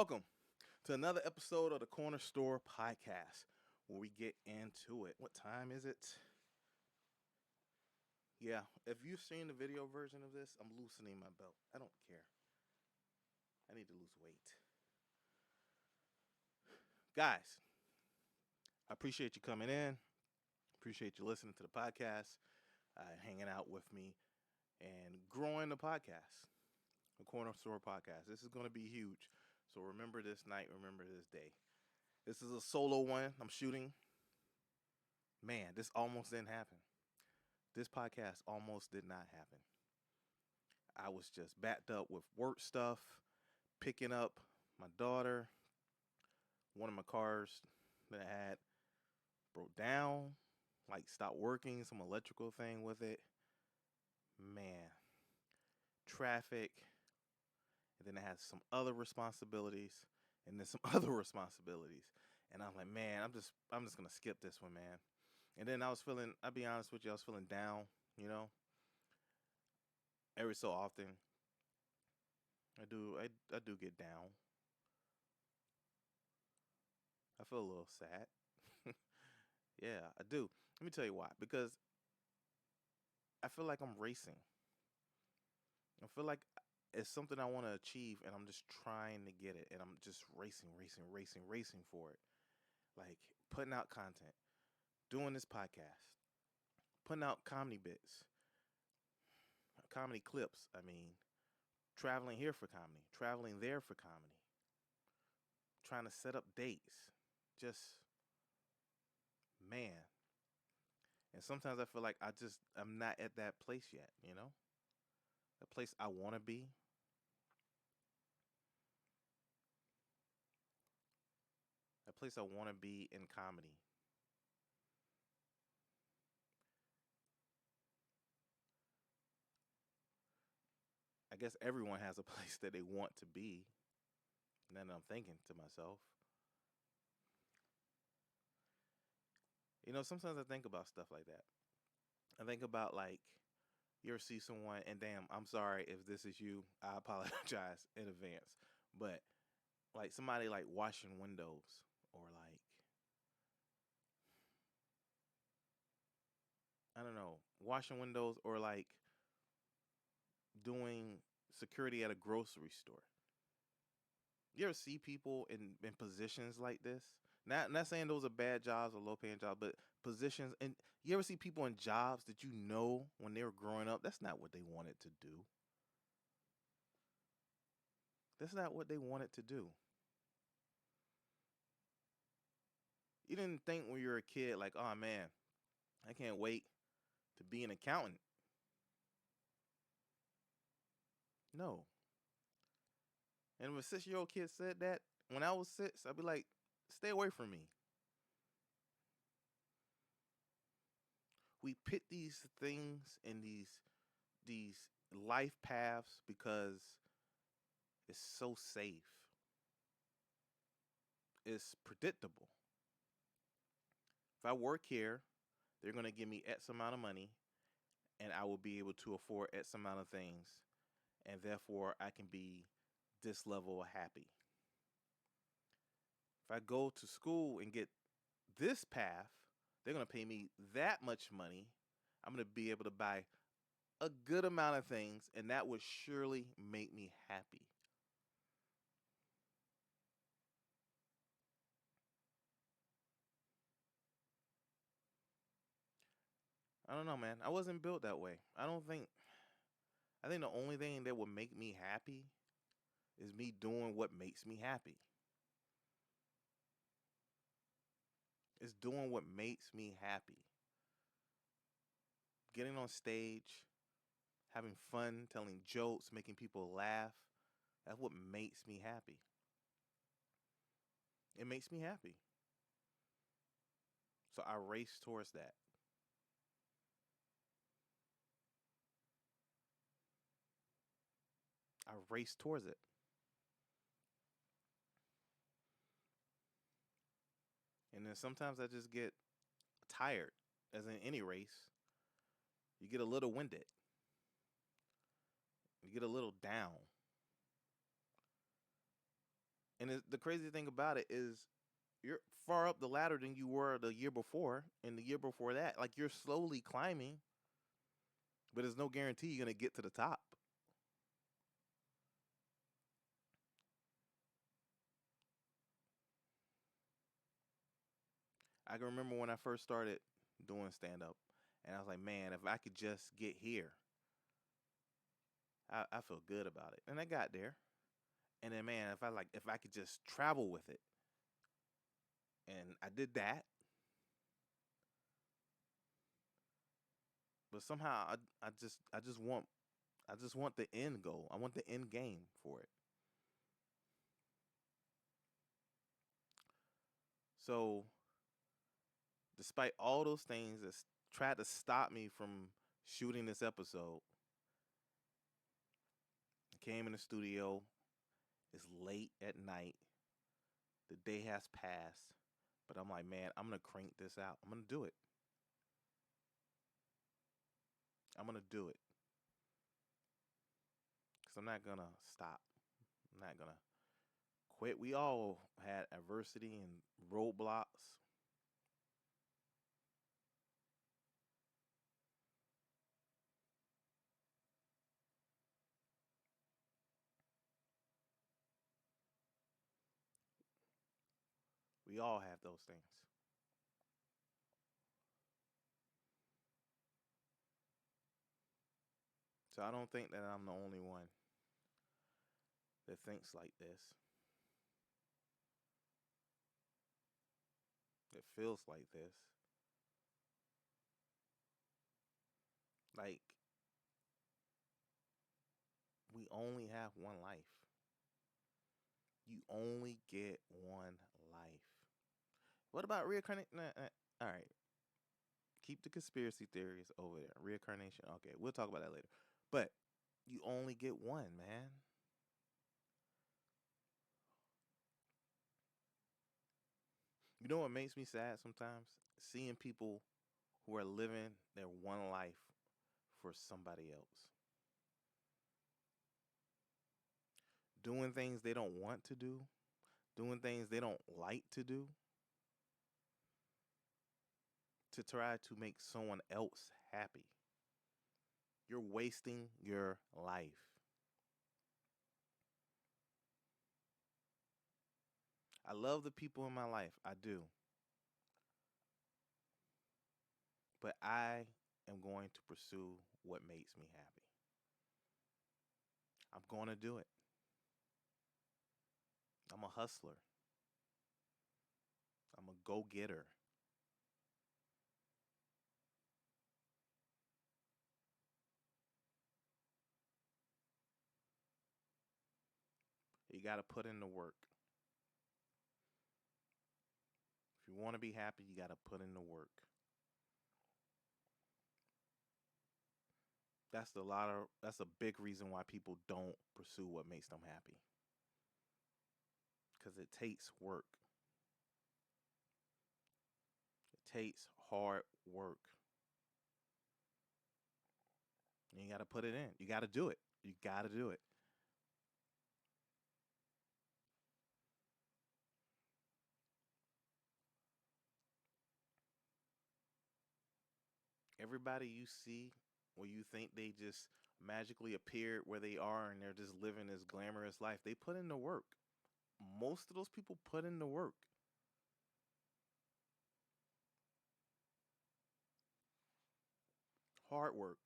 Welcome to another episode of the Corner Store Podcast where we get into it. What time is it? Yeah, if you've seen the video version of this, I'm loosening my belt. I don't care. I need to lose weight. Guys, I appreciate you coming in. Appreciate you listening to the podcast, hanging out with me, and growing the podcast, the Corner Store Podcast. This is going to be huge. So remember this night, remember this day. This is a solo one I'm shooting. Man, this almost didn't happen. This podcast almost did not happen. I was just backed up with work stuff, picking up my daughter. One of my cars that I had broke down, like stopped working, some electrical thing with it. Man, traffic. And then I had some other responsibilities and then some other responsibilities. And I'm like, man, I'm just gonna skip this one, man. And then I'll be honest with you, I was feeling down, you know. Every so often I do get down. I feel a little sad. Yeah, I do. Let me tell you why. Because I feel like I'm racing. I feel like it's something I want to achieve and I'm just trying to get it and I'm just racing for it. Like putting out content, doing this podcast, putting out comedy bits, comedy clips, traveling here for comedy, traveling there for comedy, trying to set up dates. Just man. And sometimes I feel like I'm not at that place yet, you know? The place I want to be. A place I want to be in comedy. I guess everyone has a place that they want to be. And then I'm thinking to myself, sometimes I think about stuff like that. I think about like, you ever see someone, and damn, I'm sorry if this is you. I apologize in advance. But like somebody like washing windows or like, I don't know, washing windows or like doing security at a grocery store. You ever see people in positions like this? Not saying those are bad jobs or low paying jobs, but positions. And you ever see people in jobs that you know when they were growing up, that's not what they wanted to do. That's not what they wanted to do. You didn't think when you were a kid, like, oh man, I can't wait to be an accountant. No. And if a 6-year old kid said that, when I was 6, I'd be like, stay away from me. We pit these things and these life paths because it's so safe. It's predictable. If I work here, they're going to give me X amount of money and I will be able to afford X amount of things. And therefore, I can be this level of happy. If I go to school and get this path, they're going to pay me that much money. I'm going to be able to buy a good amount of things, and that would surely make me happy. I don't know, man. I wasn't built that way. I think the only thing that would make me happy is me doing what makes me happy. It's doing what makes me happy. Getting on stage, having fun, telling jokes, making people laugh. That's what makes me happy. It makes me happy. So I race towards that. I race towards it. And then sometimes I just get tired, as in any race. You get a little winded. You get a little down. And the crazy thing about it is you're far up the ladder than you were the year before and the year before that. Like you're slowly climbing, but there's no guarantee you're going to get to the top. I can remember when I first started doing stand up, and I was like, man, if I could just get here, I feel good about it. And I got there. And then, man, if I could just travel with it, and I did that, but somehow I just want the end goal. I want the end game for it. So, despite all those things that tried to stop me from shooting this episode, I came in the studio. It's late at night. The day has passed, but I'm like, man, I'm gonna crank this out. I'm gonna do it. I'm gonna do it because I'm not gonna stop. I'm not gonna quit. We all had adversity and roadblocks. We all have those things. So I don't think that I'm the only one that thinks like this, that feels like this. Like, we only have one life. You only get one life. What about reincarnation? All right. Keep the conspiracy theories over there. Reincarnation. Okay, we'll talk about that later. But you only get one, man. You know what makes me sad sometimes? Seeing people who are living their one life for somebody else. Doing things they don't want to do, doing things they don't like to do, to try to make someone else happy. You're wasting your life. I love the people in my life. I do. But I am going to pursue what makes me happy. I'm going to do it. I'm a hustler. I'm a go getter. You got to put in the work. If you want to be happy, you got to put in the work. That's a big reason why people don't pursue what makes them happy. Cuz it takes work. It takes hard work. And you got to put it in. You got to do it. You got to do it. Everybody you see where you think they just magically appeared where they are and they're just living this glamorous life, they put in the work. Most of those people put in the work. Hard work.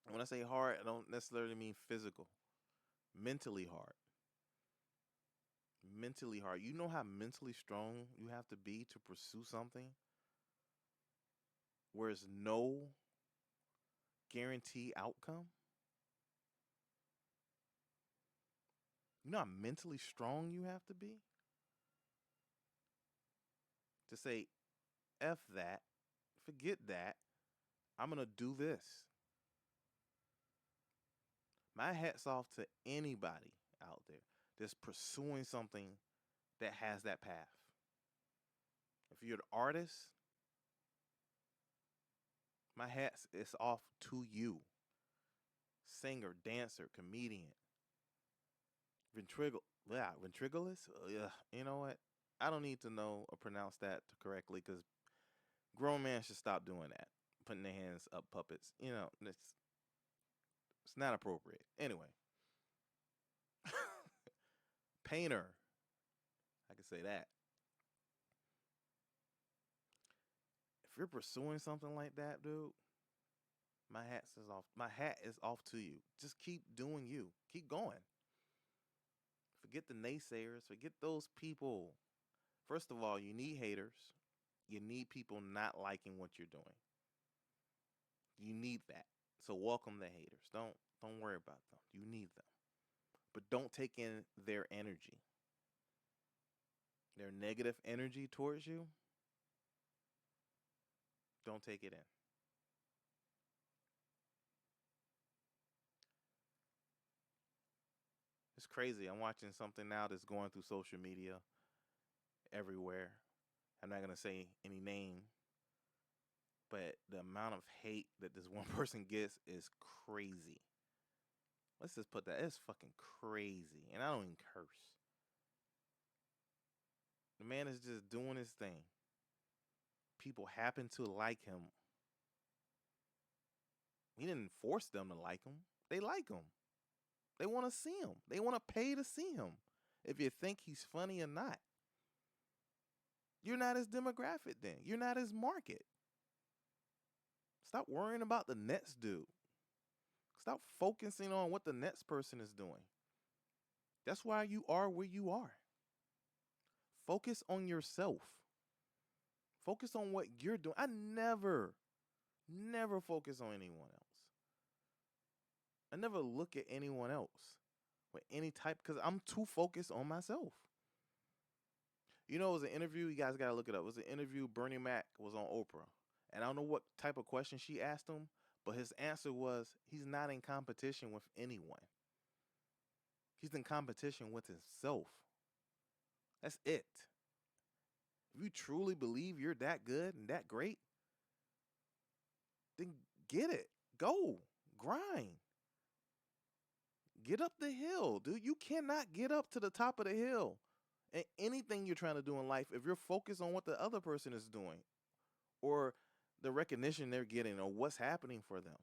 When I say hard, I don't necessarily mean physical. Mentally hard. Mentally hard. You know how mentally strong you have to be to pursue something where there's no guarantee outcome? You know how mentally strong you have to be to say, F that, forget that, I'm going to do this. My hat's off to anybody out there that's pursuing something that has that path. If you're an artist, my hat is off to you. Singer, dancer, comedian. ventriculus. Yeah, you know what? I don't need to know or pronounce that correctly because grown men should stop doing that, putting their hands up puppets. It's not appropriate. Anyway, painter. I can say that. If you're pursuing something like that, dude, my hat is off. My hat is off to you. Just keep doing you. Keep going. Forget the naysayers. Forget those people. First of all, you need haters. You need people not liking what you're doing. You need that. So welcome the haters. Don't worry about them. You need them. But don't take in their energy. Their negative energy towards you. Don't take it in. It's crazy. I'm watching something now that's going through social media everywhere. I'm not gonna say any name, but the amount of hate that this one person gets is crazy. Let's just put that. It's fucking crazy, and I don't even curse. The man is just doing his thing. People happen to like him. He didn't force them to like him. They like him. They want to see him. They want to pay to see him. If you think he's funny or not, you're not his demographic then. You're not his market. Stop worrying about the next dude. Stop focusing on what the next person is doing. That's why you are where you are. Focus on yourself. Focus on what you're doing. I never focus on anyone else. I never look at anyone else with any type because I'm too focused on myself. You know, it was an interview. You guys got to look it up. It was an interview. Bernie Mac was on Oprah. And I don't know what type of question she asked him, but his answer was he's not in competition with anyone. He's in competition with himself. That's it. If you truly believe you're that good and that great, then get it. Go. Grind. Get up the hill, dude. You cannot get up to the top of the hill in anything you're trying to do in life if you're focused on what the other person is doing or the recognition they're getting or what's happening for them.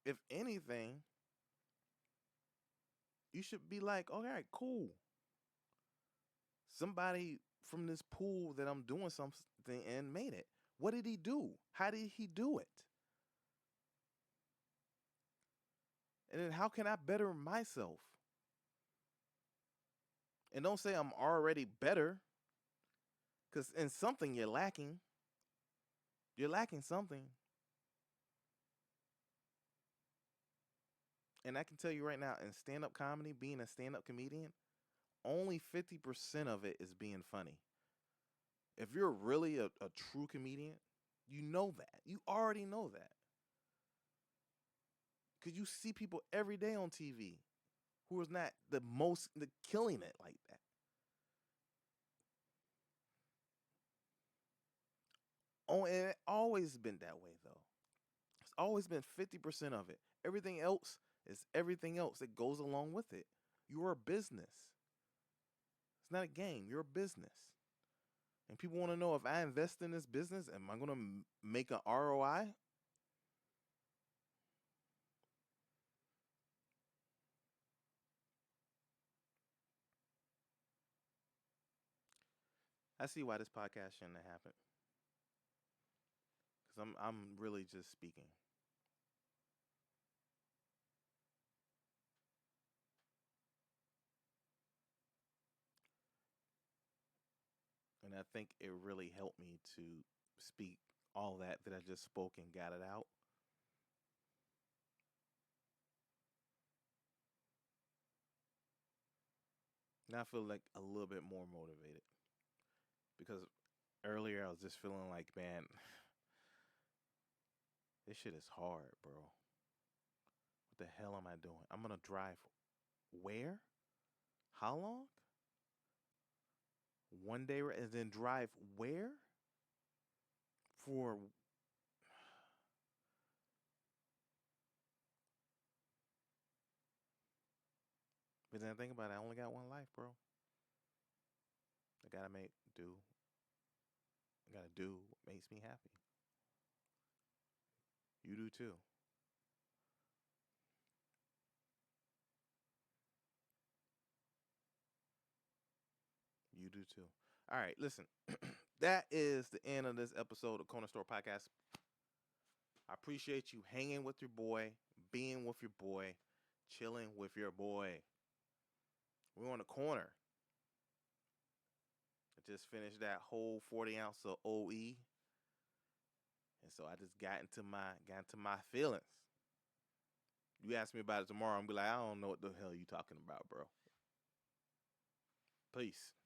If anything, you should be like, all right, cool. Somebody from this pool that I'm doing something in made it. What did he do? How did he do it? And then how can I better myself? And don't say I'm already better because in something you're lacking. You're lacking something. And I can tell you right now, in stand-up comedy, being a stand-up comedian, only 50% of it is being funny. If you're really a true comedian, you know that. You already know that. Because you see people every day on TV who is not the killing it like that. Oh, and it always been that way though. It's always been 50% of it. Everything else is everything else that goes along with it. You're a business. It's not a game. You're a business. And people want to know if I invest in this business, am I going to make an ROI? I see why this podcast shouldn't have happened. Because I'm really just speaking. And I think it really helped me to speak all that I just spoke and got it out. Now I feel like a little bit more motivated. Because earlier I was just feeling like, man, this shit is hard, bro. What the hell am I doing? I'm gonna drive where? How long? One day and then drive where? For But then think about it, I only got one life, bro. I gotta make do. I gotta do what makes me happy. You do too. You do too. All right, listen. That is the end of this episode of Corner Store Podcast. I appreciate you hanging with your boy, being with your boy, chilling with your boy. We're on the corner. I just finished that whole 40 ounce of OE. And so I just got into my feelings. You ask me about it tomorrow, I'm be like, I don't know what the hell you talking about, bro. Peace.